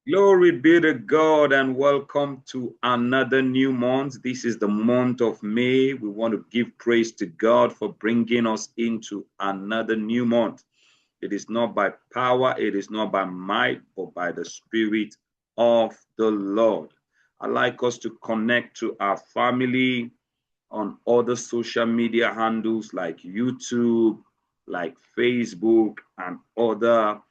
Glory be to God and welcome to another new month. This is the month of May. We want to give praise to God for bringing us into another new month. It is not by power, it is not by might, but by the Spirit of the Lord. I'd like us to connect to our family on other social media handles like YouTube, like Facebook, and other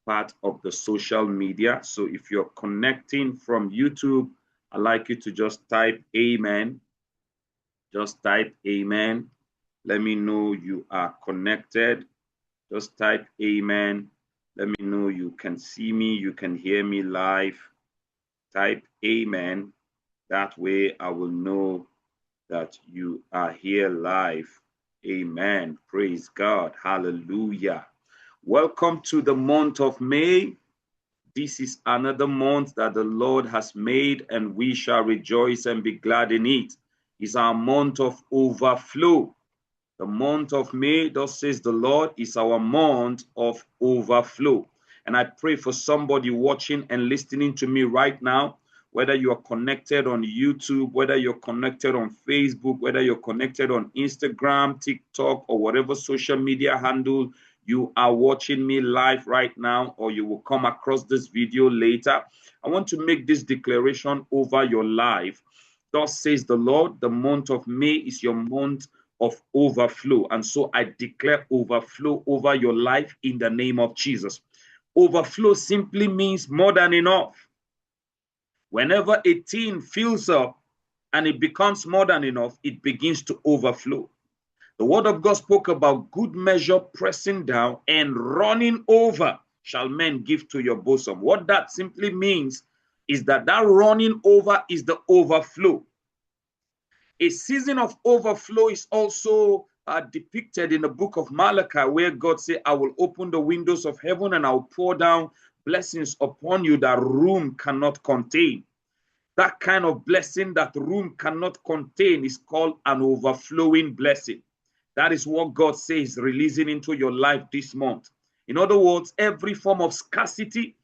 part of the social media. So if you're connecting from YouTube, I'd like you to just type amen. Just type amen. Let me know you are connected. Just type amen. Let me know you can see me, you can hear me live. Type amen. That way I will know that you are here live. Amen. Praise God. Hallelujah. Welcome to the month of May. This is another month that the Lord has made, and we shall rejoice and be glad in it. It's our month of overflow. The month of May, thus says the Lord, is our month of overflow. And I pray for somebody watching and listening to me right now, whether you are connected on YouTube, whether you're connected on Facebook, whether you're connected on Instagram, TikTok, or whatever social media handle you are watching me live right now, or you will come across this video later. I want to make this declaration over your life. Thus says the Lord, the month of May is your month of overflow. And so I declare overflow over your life in the name of Jesus. Overflow simply means more than enough. Whenever a thing fills up and it becomes more than enough, it begins to overflow. The word of God spoke about good measure, pressing down and running over shall men give to your bosom. What that simply means is that running over is the overflow. A season of overflow is also depicted in the book of Malachi, where God said, I will open the windows of heaven and I will pour down blessings upon you that room cannot contain. That kind of blessing that room cannot contain is called an overflowing blessing. That is what God says releasing into your life this month. In other words, every form of scarcity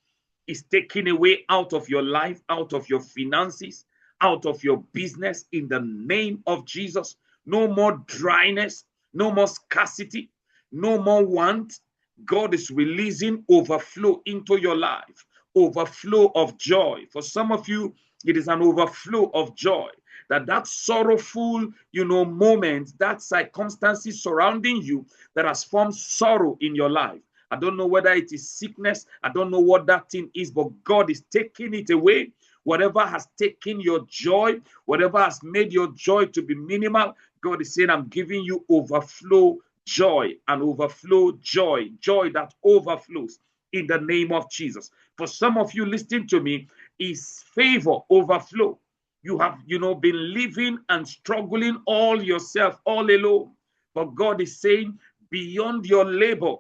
is taken away out of your life, out of your finances, out of your business in the name of Jesus. No more dryness, no more scarcity, no more want. God is releasing overflow into your life, overflow of joy. For some of you, it is an overflow of joy. That sorrowful, moment, that circumstances surrounding you that has formed sorrow in your life. I don't know whether it is sickness. I don't know what that thing is, but God is taking it away. Whatever has taken your joy, whatever has made your joy to be minimal, God is saying, I'm giving you overflow joy and overflow joy, joy that overflows in the name of Jesus. For some of you listening to me, is favor overflow. You have, been living and struggling all yourself, all alone. But God is saying, beyond your labor,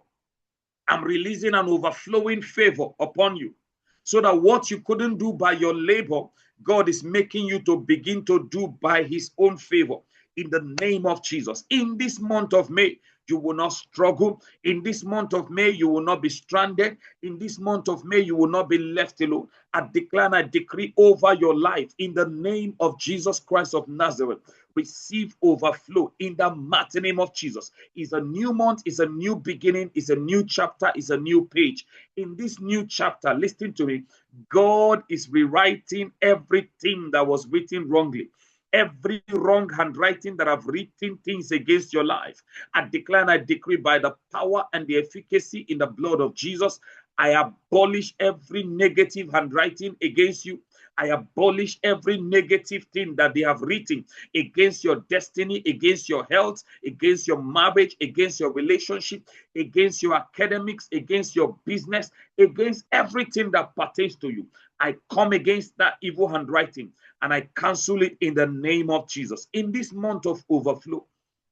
I'm releasing an overflowing favor upon you. So that what you couldn't do by your labor, God is making you to begin to do by his own favor. In the name of Jesus. In this month of May, you will not struggle. In this month of May, you will not be stranded. In this month of May, you will not be left alone. I declare and I decree over your life in the name of Jesus Christ of Nazareth. Receive overflow in the mighty name of Jesus. It's a new month, it's a new beginning, it's a new chapter, it's a new page. In this new chapter, listen to me, God is rewriting everything that was written wrongly. Every wrong handwriting that have written things against your life, I declare and I decree by the power and the efficacy in the blood of Jesus, I abolish every negative handwriting against you. I abolish every negative thing that they have written against your destiny, against your health, against your marriage, against your relationship, against your academics, against your business, against everything that pertains to you. I come against that evil handwriting and I cancel it in the name of Jesus. In this month of overflow,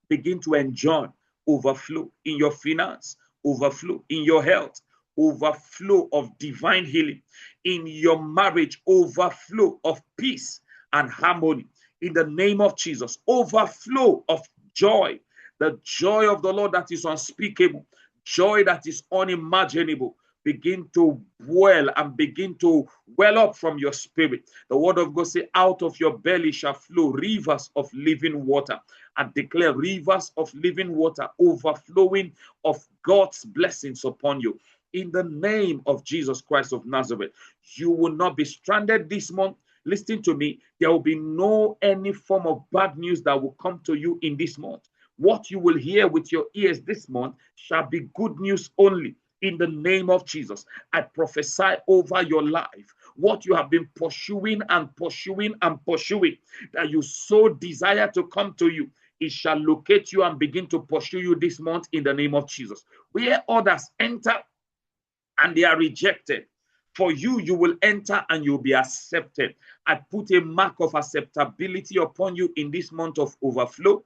begin to enjoy overflow in your finance, overflow in your health, overflow of divine healing in your marriage, overflow of peace and harmony in the name of Jesus, overflow of joy, the joy of the Lord that is unspeakable, joy that is unimaginable, begin to dwell and begin to well up from your spirit. The word of God says, out of your belly shall flow rivers of living water. I declare rivers of living water overflowing of God's blessings upon you. In the name of Jesus Christ of Nazareth, you will not be stranded this month. Listen to me. There will be no any form of bad news that will come to you in this month. What you will hear with your ears this month shall be good news only. In the name of Jesus, I prophesy over your life. What you have been pursuing and pursuing and pursuing, that you so desire to come to you, it shall locate you and begin to pursue you this month in the name of Jesus. Where others enter and they are rejected, for you, you will enter and you'll be accepted. I put a mark of acceptability upon you in this month of overflow.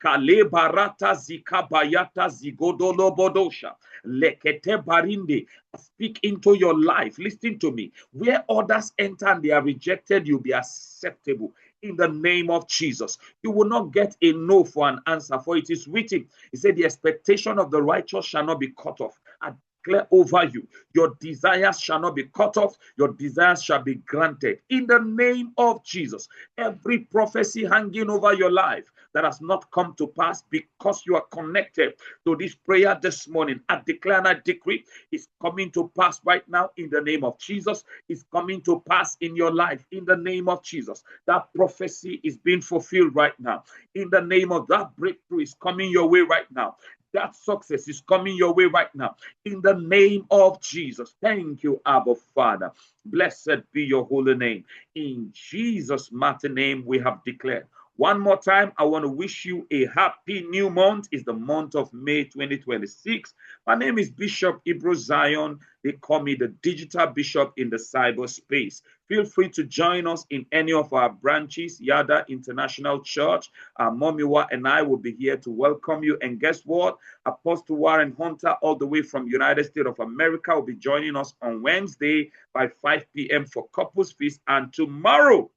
Kale barata zikabayata zigodolo bodosha. Lekete barinde. Speak into your life. Listen to me. Where others enter and they are rejected, you'll be acceptable. In the name of Jesus, you will not get a no for an answer, for it is written. He said, the expectation of the righteous shall not be cut off. I declare over you, your desires shall not be cut off, your desires shall be granted. In the name of Jesus, every prophecy hanging over your life that has not come to pass because you are connected to this prayer this morning, I declare and I decree, it's coming to pass right now in the name of Jesus. It's coming to pass in your life in the name of Jesus. That prophecy is being fulfilled right now. In the name of that breakthrough is coming your way right now. That success is coming your way right now. In the name of Jesus. Thank you, Abba Father. Blessed be your holy name. In Jesus' mighty name we have declared. One more time, I want to wish you a happy new month. It's the month of May 2026. My name is Bishop Ibro Zion. They call me the digital bishop in the cyberspace. Feel free to join us in any of our branches, YADAH International Church. Momiwa and I will be here to welcome you. And guess what? Apostle Warren Hunter, all the way from United States of America, will be joining us on Wednesday by 5 p.m. for Couples Feast. And tomorrow,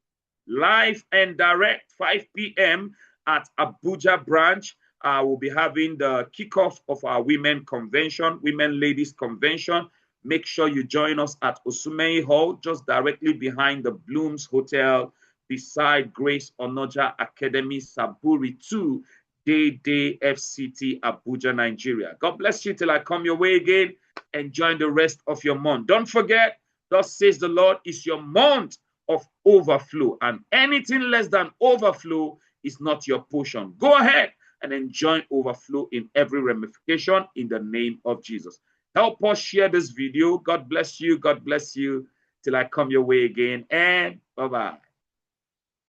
live and direct, 5 p.m. at Abuja branch. We'll be having the kickoff of our women convention, women ladies convention. Make sure you join us at Osumei Hall, just directly behind the Blooms Hotel, beside Grace Onoja Academy, Saburi 2, Day FCT, Abuja, Nigeria. God bless you till I come your way again. Enjoy the rest of your month. Don't forget, thus says the Lord, is your month of overflow, and anything less than overflow is not your portion. Go ahead and enjoy overflow in every ramification in the name of Jesus. Help us share this video. God bless you. God bless you till I come your way again, and bye-bye.